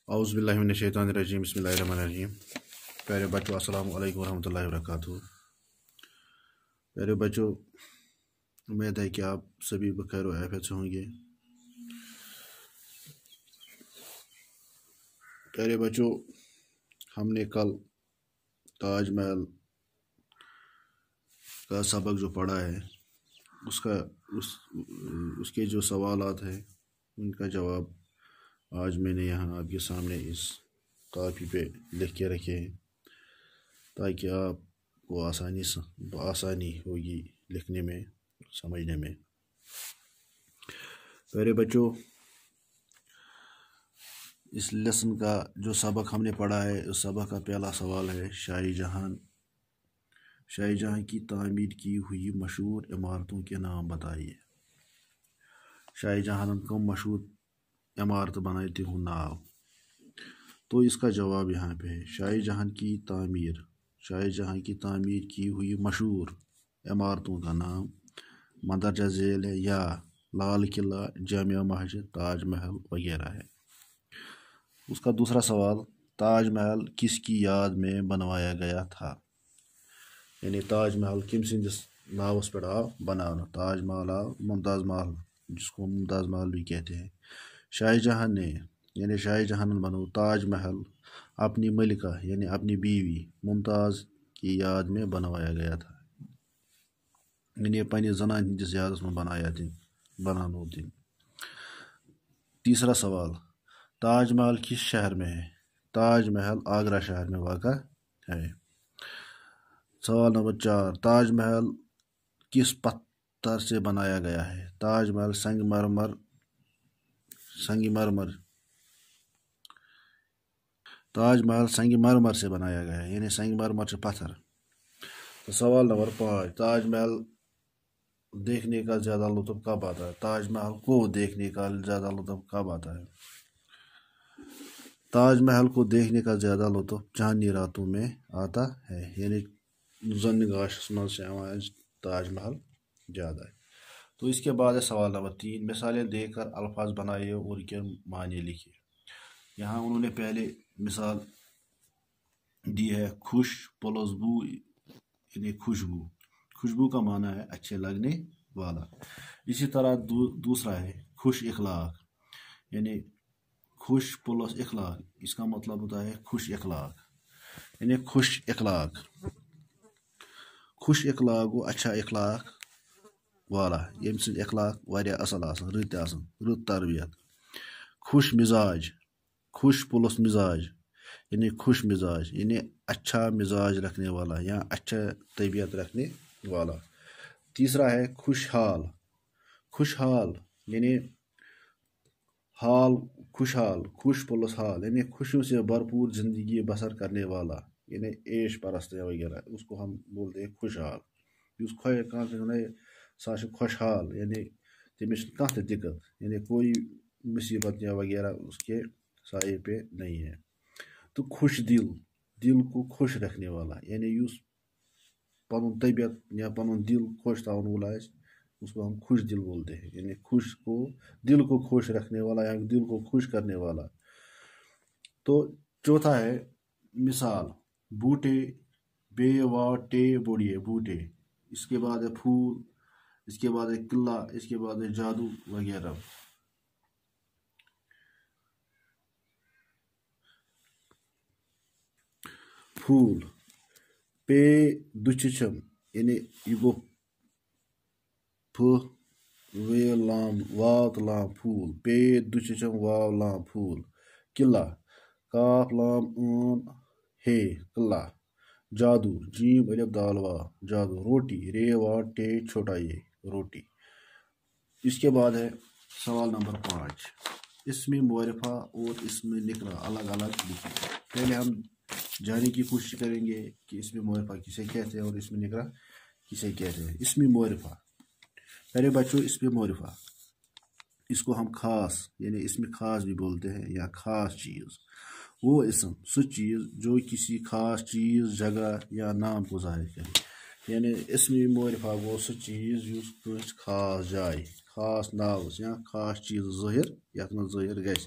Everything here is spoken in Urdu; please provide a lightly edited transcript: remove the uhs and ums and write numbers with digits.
اعوذ باللہ من الشیطان الرجیم بسم اللہ الرحمن الرحیم۔ پیارے بچوں السلام علیکم ورحمۃ اللہ وبرکاتہ۔ پیارے بچوں، امید ہے کہ آپ سبھی بخیر و عافیت سے ہوں گے۔ پیارے بچوں، ہم نے کل تاج محل کا سبق جو پڑھا ہے اس کے جو سوالات ہیں ان کا جواب آج میں نے یہاں آپ کے سامنے اس کاپی پہ لکھ کے رکھے ہیں تاکہ آپ کو آسانی ہوگی لکھنے میں، سمجھنے میں۔ پیارے بچوں، اس لیسن کا جو سبق ہم نے پڑھا ہے اس سبق کا پہلا سوال ہے شاہ جہاں کی تعمیر کی ہوئی مشہور عمارتوں کے نام بتائیے۔ شاہ جہاں کو مشہور عمارت بناتی ہوں ناو، تو اس کا جواب یہاں پہ ہے شاہ جہاں کی تعمیر کی ہوئی مشہور عمارتوں کا نام مندرجہ ذیل ہے یا لال قلعہ، جامع مسجد، تاج محل وغیرہ ہے۔ اس کا دوسرا سوال، تاج محل کس کی یاد میں بنوایا گیا تھا؟ یعنی تاج محل کم سندس ناوس پر آو بنانا۔ تاج محل آو ممتاز محل، جس کو ممتاز محل بھی کہتے ہیں۔ شاہ جہاں نے بنو تاج محل اپنی ملکہ یعنی اپنی بیوی ممتاز کی یاد میں بنوایا گیا تھا، یعنی پنہ زنان ہندس یادس میں بنانو دن۔ تیسرا سوال، تاج محل کس شہر میں ہے؟ تاج محل آگرہ شہر میں واقع ہے۔ سوال نمبر 4، تاج محل کس پتھر سے بنایا گیا ہے؟ تاج محل سنگ مرمر سے بنایا گیا ہے، یعنی سنگ مرمر سے پتھر۔ سوال نمبر 5، تاج محل دیکھنے کا زیادہ لطف کب آتا ہے؟ تاج محل کو دیکھنے کا زیادہ لطف کب آتا ہے؟ تاج محل کو دیکھنے کا زیادہ لطف چاندنی راتوں میں آتا ہے، یعنی زن گاشس من سے تاج محل زیادہ ہے۔ تو اس کے بعد ہے سوال نمبر 3، مثالیں دے کر الفاظ بنائیے اور کے معنی لکھیے۔ یہاں انہوں نے پہلے مثال دی ہے خوش پلس بو، یعنی خوشبو کا معنی ہے اچھے لگنے والا۔ اسی طرح دوسرا ہے خوش اخلاق، یعنی خوش پلس اخلاق، اس کا مطلب ہوتا ہے خوش اخلاق، یعنی خوش اخلاق گو اچھا اخلاق والا، یم سند اخلاق واریاہ اصل آسان، رت تربیت۔ خوش پلس مزاج، یعنی خوش مزاج، یعنی اچھا مزاج رکھنے والا یا اچھا طبیعت رکھنے والا۔ تیسرا ہے خوشحال، یعنی خوش پلس حال، یعنی خوشیوں سے بھرپور زندگی بسر کرنے والا، یعنی عیش پرست وغیرہ، اس کو ہم بولتے ہیں خوشحال۔ خوشحال یعنی تمس کانٛہہ دقت، یعنی کوئی مصیبت یا وغیرہ اس کے سائے پہ نہیں ہے۔ تو خوش دل کو خوش رکھنے والا، یعنی یس پنن طبیعت یا پنن دل خوش تھاون وول آسہِ اس کو ہم خوش دل بولتے ہیں، یعنی دل کو خوش رکھنے والا یا دل کو خوش کرنے والا۔ تو چوتھا ہے مثال، بوٹے بے وا ٹے بوڑیے بوٹے، اس کے بعد ہے پھول، اس کے بعد ہے قلعہ، اس کے بعد ہے جادو وغیرہ۔ پھول پے دچھم، یعنی یہ گو وے لام وات لام پھول، پے دچھم واو لام پھول۔ قلعہ کاف لام ہے قلعہ۔ جادو جیم الف دال وا جادو۔ روٹی رے وا ٹے چھوٹا یہ روٹی۔ اس کے بعد ہے سوال نمبر 5، اسم معرفہ اور اسم نکرہ الگ الگ لکھیں۔ پہلے ہم جاننے کی کوشش کریں گے کہ اسم معرفہ کسے کہتے ہیں اور اسم نکرہ کسے کہتے ہیں۔ اسم معرفہ، پہلے بچوں اسم معرفہ، اس کو ہم خاص یعنی اسم خاص بھی بولتے ہیں یا خاص چیز۔ وہ اسم سو چیز جو کسی خاص چیز، جگہ یا نام کو ظاہر کرے، یعنی اسم معرفہ گو سو چیز یس کس خاص جائے، خاص ناوس یا خاص چیز ظٲہر یتھ من ظٲہر گژھِ۔